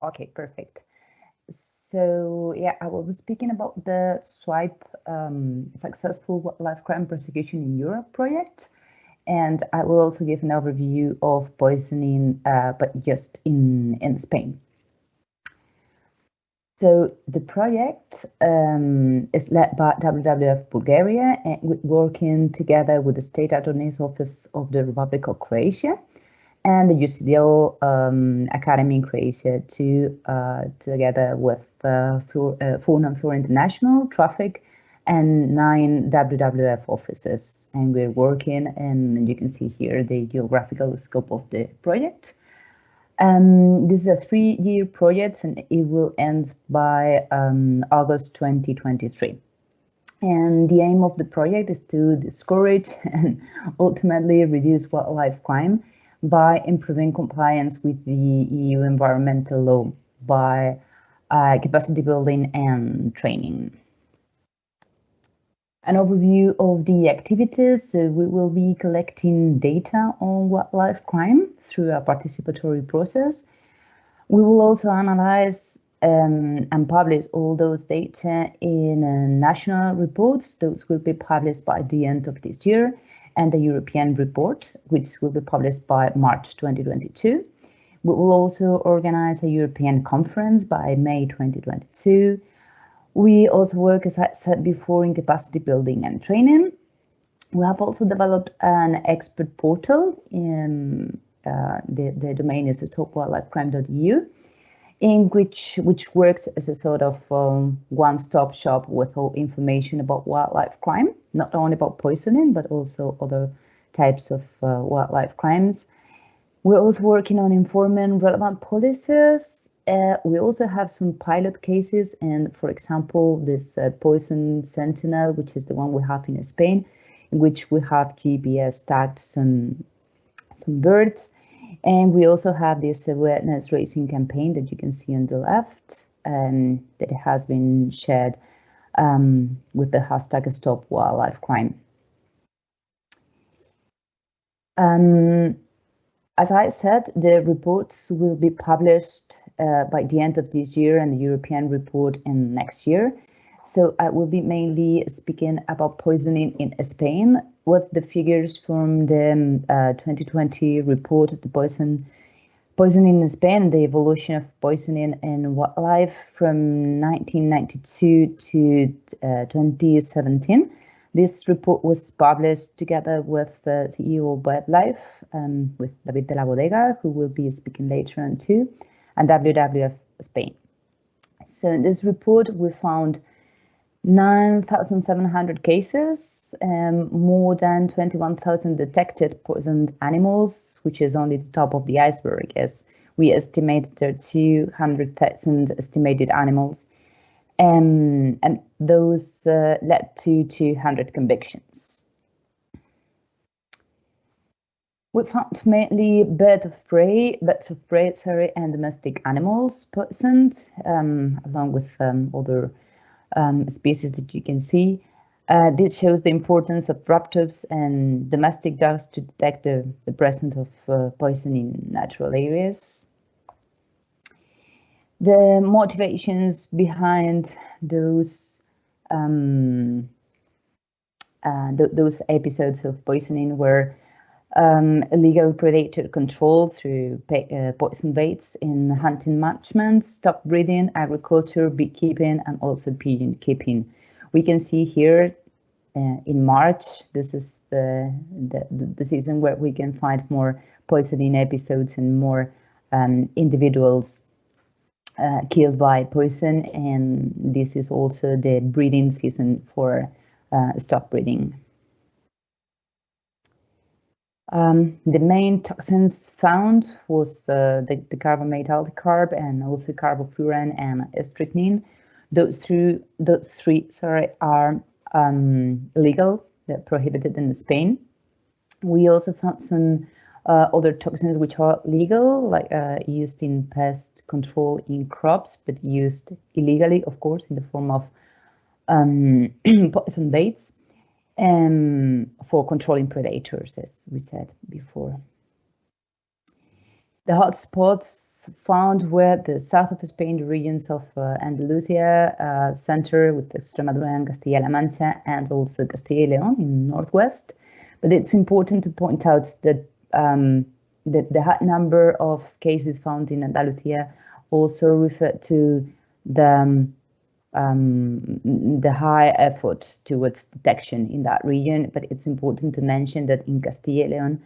Okay, perfect. So yeah, I will be speaking about the SWiPE Successful Wildlife Crime Prosecution in Europe project. And I will also give an overview of poisoning, but just in Spain. So the project is led by WWF Bulgaria, and we're working together with the State Attorney's Office of the Republic of Croatia and the UCDO Academy in Croatia together with Fauna and Flora International, Traffic, and 9 WWF offices. And we're working, and you can see here the geographical scope of the project. This is a 3-year project, and it will end by August 2023. And the aim of the project is to discourage and ultimately reduce wildlife crime by improving compliance with the EU environmental law by capacity building and training. An overview of the activities. We will be collecting data on wildlife crime through a participatory process. We will also analyze and publish all those data in national reports. Those will be published by the end of this year, and the European report, which will be published by March 2022. We will also organize a European conference by May 2022. We also work, as I said before, in capacity building and training. We have also developed an expert portal. The domain is stopwildlifecrime.eu, in which works as a sort of one-stop shop with all information about wildlife crime, not only about poisoning, but also other types of wildlife crimes. We're also working on informing relevant policies. We also have some pilot cases, and for example, this poison sentinel, which is the one we have in Spain, in which we have GPS tagged some birds. And we also have this awareness raising campaign that you can see on the left, that has been shared with the hashtag Stop Wildlife Crime. As I said, the reports will be published by the end of this year, and the European report in next year. So I will be mainly speaking about poisoning in Spain, with the figures from the 2020 report of the poisoning in Spain, the evolution of poisoning in wildlife from 1992 to 2017. This report was published together with the CEO of BirdLife, with David de la Bodega, who will be speaking later on too, and WWF Spain. So in this report, we found 9,700 cases, more than 21,000 detected poisoned animals, which is only the top of the iceberg, as we estimate there are 200,000 estimated animals. And those led to 200 convictions. We found mainly birds of prey, and domestic animals poisoned, along with other species that you can see. This shows the importance of raptors and domestic dogs to detect the presence of poison in natural areas. The motivations behind those episodes of poisoning were illegal predator control through poison baits in hunting management, stock breeding, agriculture, beekeeping, and also pigeon keeping. We can see here in March, this is the season where we can find more poisoning episodes and more individuals killed by poison, and this is also the breeding season for stock breeding. The main toxins found was the carbamate and also carbofuran and strychnine. Those three are illegal, they're prohibited in Spain. We also found some other toxins which are legal, like used in pest control in crops, but used illegally, of course, in the form of poison baits for controlling predators, as we said before. The hotspots found were the south of Spain, the regions of Andalusia, center with Extremadura and Castilla-La Mancha, and also Castilla y León in northwest. But it's important to point out that the high number of cases found in Andalusia also refer to the high effort towards detection in that region. But it's important to mention that in Castilla y León,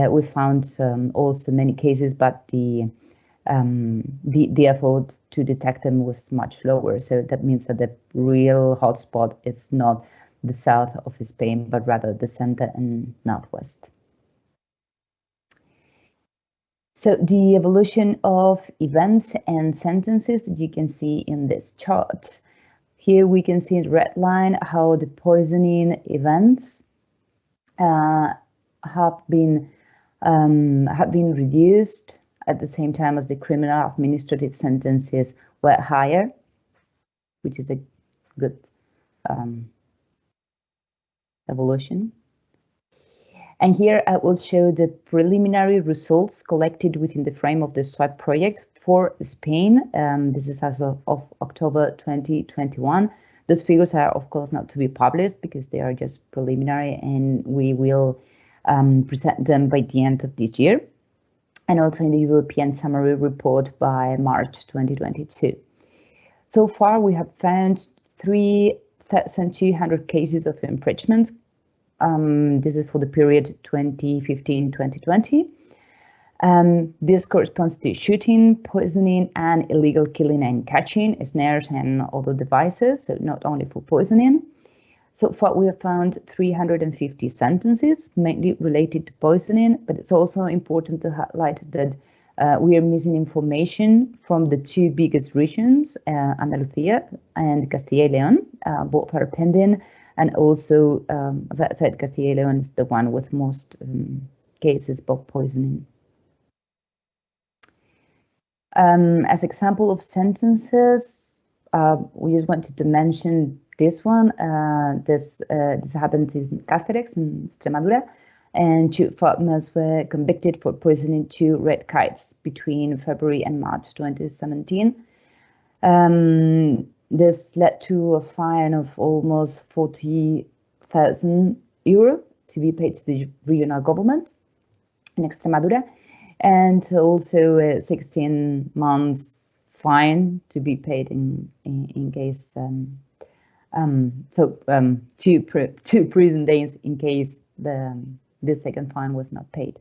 we found also many cases, but the effort to detect them was much lower. So that means that the real hotspot is not the south of Spain, but rather the center and northwest. So the evolution of events and sentences that you can see in this chart. Here we can see in the red line how the poisoning events have been reduced at the same time as the criminal administrative sentences were higher, which is a good evolution. And here I will show the preliminary results collected within the frame of the SWiPE project for Spain. This is as of October 2021. Those figures are, of course, not to be published because they are just preliminary, and we will present them by the end of this year, and also in the European Summary Report by March 2022. So far, we have found 3,200 cases of infringements. This is for the period 2015-2020. This corresponds to shooting, poisoning, and illegal killing and catching, snares and other devices, so not only for poisoning. So far, we have found 350 sentences, mainly related to poisoning, but it's also important to highlight that we are missing information from the two biggest regions, Andalusia and Castilla y León. Both are pending, and also, as I said, Castilla y León is the one with most cases of poisoning. As example of sentences, we just wanted to mention this one. This happened in Cáceres in Extremadura, and 2 farmers were convicted for poisoning 2 red kites between February and March 2017. This led to a fine of almost 40,000 euro to be paid to the regional government in Extremadura, and also a 16 months fine to be paid in case 2 prison days in case the second fine was not paid.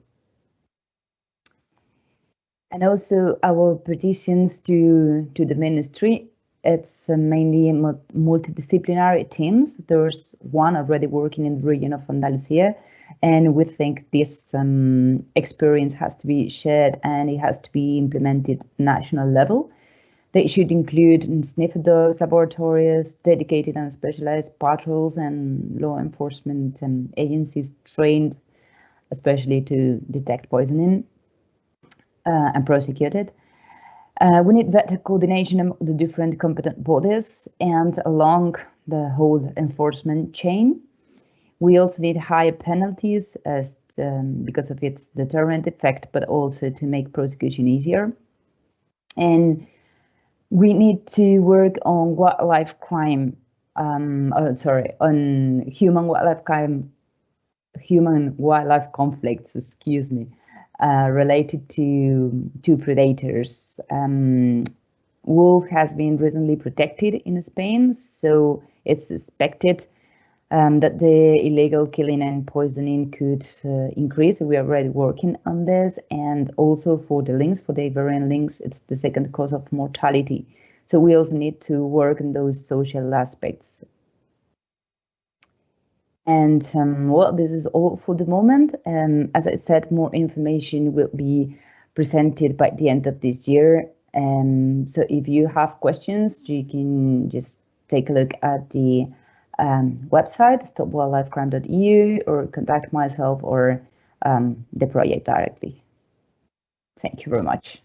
And also our petitions to the ministry, it's mainly multidisciplinary teams. There's one already working in the region of Andalusia, and we think this experience has to be shared and it has to be implemented at national level. They should include sniffer dogs, laboratories, dedicated and specialized patrols, and law enforcement agencies trained especially to detect poisoning and prosecute it. We need better coordination among the different competent bodies and along the whole enforcement chain. We also need higher penalties because of its deterrent effect, but also to make prosecution easier. And we need to work on wildlife crime, on human-wildlife conflicts, excuse me, related to predators. Wolf has been recently protected in Spain, so it's suspected that the illegal killing and poisoning could increase. We are already working on this, and also for the lynx, for the Iberian lynx, it's the second cause of mortality. So we also need to work on those social aspects. And well, this is all for the moment. As I said, more information will be presented by the end of this year. So if you have questions, you can just take a look at the website, stopwildlifecrime.eu, or contact myself or the project directly. Thank you very much.